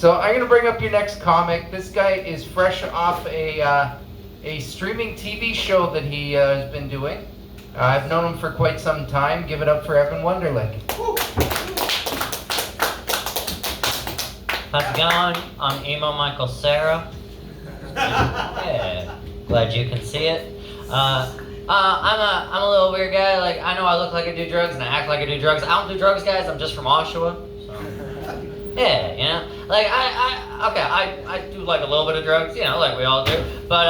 So I'm gonna bring up your next comic. This guy is fresh off a streaming TV show that he has been doing. I've known him for quite some time. Give it up for Evan Wonderlick. How's it going? I'm Emo Michael Sarah. Yeah, glad you can see it. I'm a little weird guy. Like, I know I look like I do drugs and I act like I do drugs. I don't do drugs, guys. I'm just from Oshawa. So. Yeah, you know, like I do like a little bit of drugs, you know, like we all do. But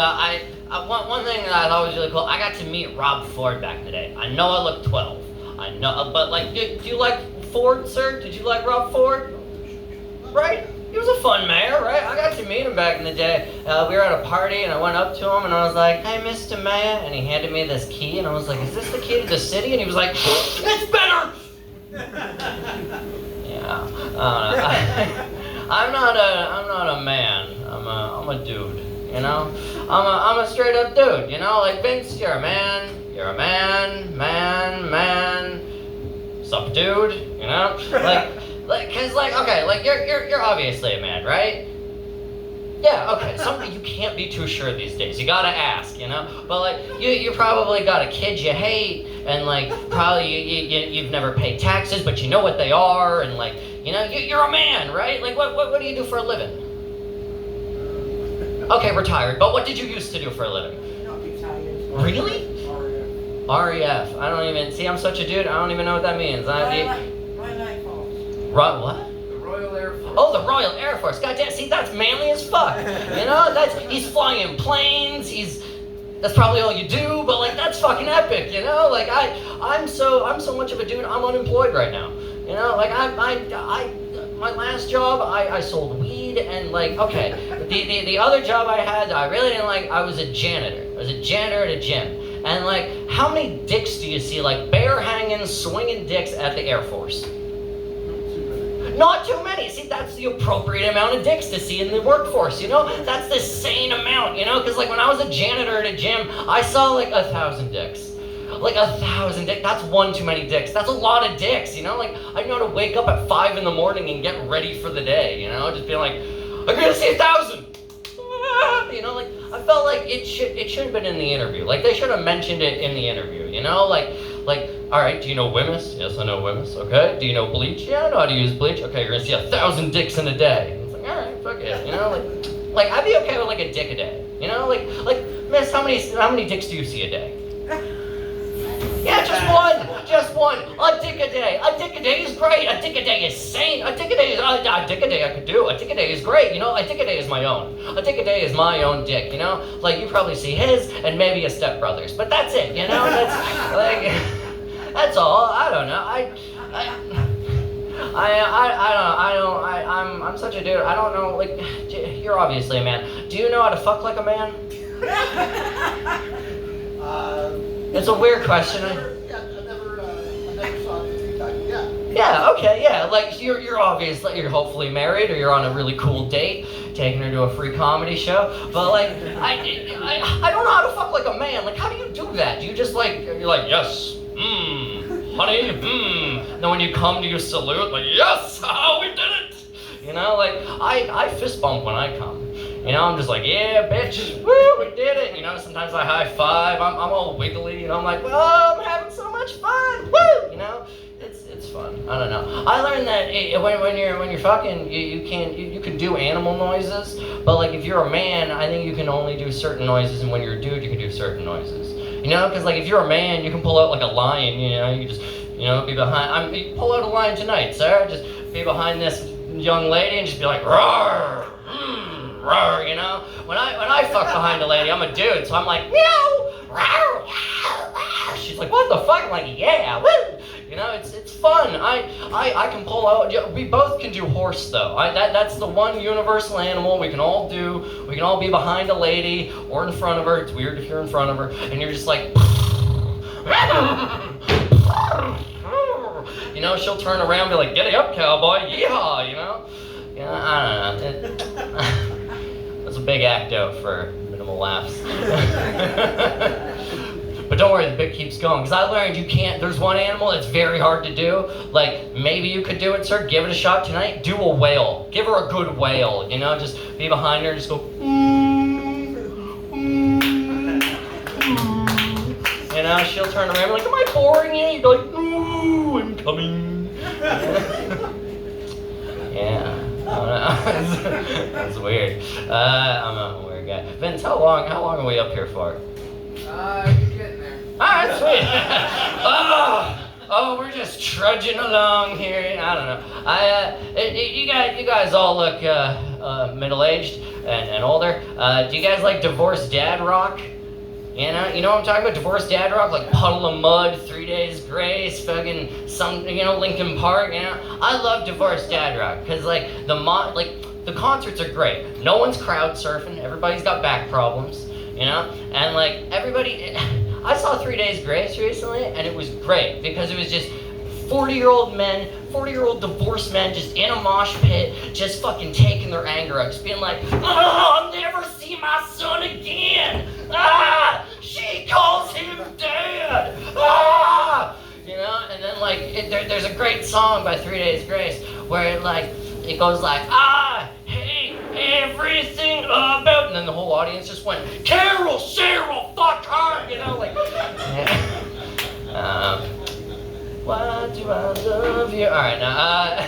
one thing that I thought was really cool. I got to meet Rob Ford back in the day. I know I look 12. I know, but like, do you like Ford, sir? Did you like Rob Ford? Right? He was a fun mayor, right? I got to meet him back in the day. We were at a party, and I went up to him, and I was like, "Hey, Mr. Mayor," and he handed me this key, and I was like, "Is this the key to the city?" And he was like, "It's better." Yeah, I'm not a man. I'm a dude. You know, I'm a straight up dude. You know, like Vince, you're a man. You're a man. Sup, dude? You know, cause okay, like you're obviously a man, right? Yeah, okay. Something you can't be too sure these days. You gotta ask, you know. But like, you probably got a kid you hate, and like probably you've never paid taxes, but you know what they are, and like, you know, you're a man, right? Like, what do you do for a living? Okay, retired. But what did you used to do for a living? Not retired. Really? REF. I don't even see. I'm such a dude. I don't even know what that means. Royal Air Force. What? The Royal Air Force. Oh, the Royal Air Force. Goddamn, see, that's manly as fuck. You know, he's flying in planes. That's probably all you do, but like that's fucking epic. You know, like I'm so much of a dude. I'm unemployed right now. You know, like my last job, I sold weed, and like, okay, the other job I had that I really didn't like, I was a janitor. I was a janitor at a gym. And like, how many dicks do you see, like bare hanging, swinging dicks at the Air Force? Not too many. See, that's the appropriate amount of dicks to see in the workforce, you know? That's the sane amount, you know? Because like when I was a janitor at a gym, I saw like 1,000 dicks. Like 1,000 dicks. That's one too many dicks. That's a lot of dicks, you know? Like, I know how to wake up at 5 in the morning and get ready for the day, you know? Just being like, I'm gonna see 1,000. You know, like, I felt like it should have been in the interview. Like, they should have mentioned it in the interview, you know? Like, all right, do you know Wimmis? Yes, I know Wimmis. Okay. Do you know bleach? Yeah, I know how to use bleach. Okay, you're gonna see 1,000 dicks in a day. And it's like, all right, fuck it, you know? Like I'd be okay with like a dick a day, you know? Like, miss, how many dicks do you see a day? Yeah, just one. A dick a day. A dick a day is great. A dick a day is sane. A dick a day I could do. A dick a day is great. You know, a dick a day is my own. A dick a day is my own dick. You know, like you probably see his and maybe a stepbrother's, but that's it. You know, that's like that's all. I don't know. I'm such a dude. I don't know. Like, you're obviously a man. Do you know how to fuck like a man? It's a weird question. I never saw it. Yeah. Yeah, okay, yeah. Like you're obviously you're hopefully married or you're on a really cool date, taking her to a free comedy show. But like I don't know how to fuck like a man. Like, how do you do that? Do you just like you're like, yes, honey, And then when you come, do you salute like, yes, we did it? You know, like I fist bump when I come. You know, I'm just like, yeah, bitch, woo, we did it. You know, sometimes I high five, I'm all wiggly, you know, I'm like, well, I'm having so much fun, woo, you know, it's fun. I don't know. I learned that when you're fucking, you can do animal noises, but like if you're a man, I think you can only do certain noises, and when you're a dude, you can do certain noises. You know, because like if you're a man, you can pull out like a lion. You know, you just be behind. You pull out a lion tonight, sir. Just be behind this young lady and just be like, roar. Roar, you know? When I fuck behind a lady, I'm a dude, so I'm like, meow, roar, roar. She's like, what the fuck? I'm like, yeah, woo. You know, it's fun. I can pull out. We both can do horse though. That's the one universal animal we can all do. We can all be behind a lady or in front of her. It's weird if you're in front of her and you're just like, you know, she'll turn around and be like, giddy up, cowboy, yeehaw, you know? Yeah, I don't know. It's a big act out for minimal laughs. But don't worry, the bit keeps going. Because I learned you can't, there's one animal that's very hard to do. Like, maybe you could do it, sir. Give it a shot tonight. Do a whale. Give her a good whale. You know, just be behind her and just go, you know, she'll turn around and be like, am I boring you? You'd be like, ooh, I'm coming. Yeah. I don't know. That's weird. I'm a weird guy. Vince, how long are we up here for? You're getting there. Alright, sweet. Oh, we're just trudging along here. I don't know. You guys all look middle-aged and older. Do you guys like divorced dad rock? You know what I'm talking about? Divorced dad rock, like Puddle of Mud, 3 Days Grace, fucking Linkin Park. You know, I love divorced dad rock because the concerts are great. No one's crowd surfing. Everybody's got back problems. You know, and like everybody. I saw 3 Days Grace recently, and it was great because it was just 40-year-old men, 40-year-old divorced men just in a mosh pit, just fucking taking their anger out, just being like, oh, I'll never see my son again. Ah, she calls him dad. Ah, you know, and then like there's a great song by 3 Days Grace where it goes like, I hate everything about, and then the whole audience just went, Carol, Cheryl, fuck her, you know, like, yeah. Why do I love you? All right, now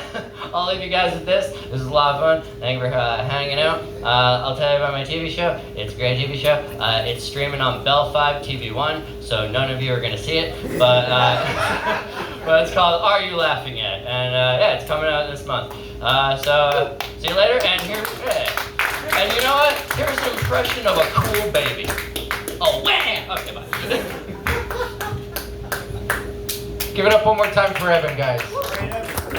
I'll leave you guys with this. This is a lot of fun. Thank you for hanging out. I'll tell you about my TV show. It's a great TV show. It's streaming on Bell 5 TV1, so none of you are gonna see it, but but it's called Are You Laughing At? And yeah, it's coming out this month. So see you later. And here, and you know what? Here's an impression of a cool baby. Oh, wham! Okay, bye. Give it up one more time for Evan, guys.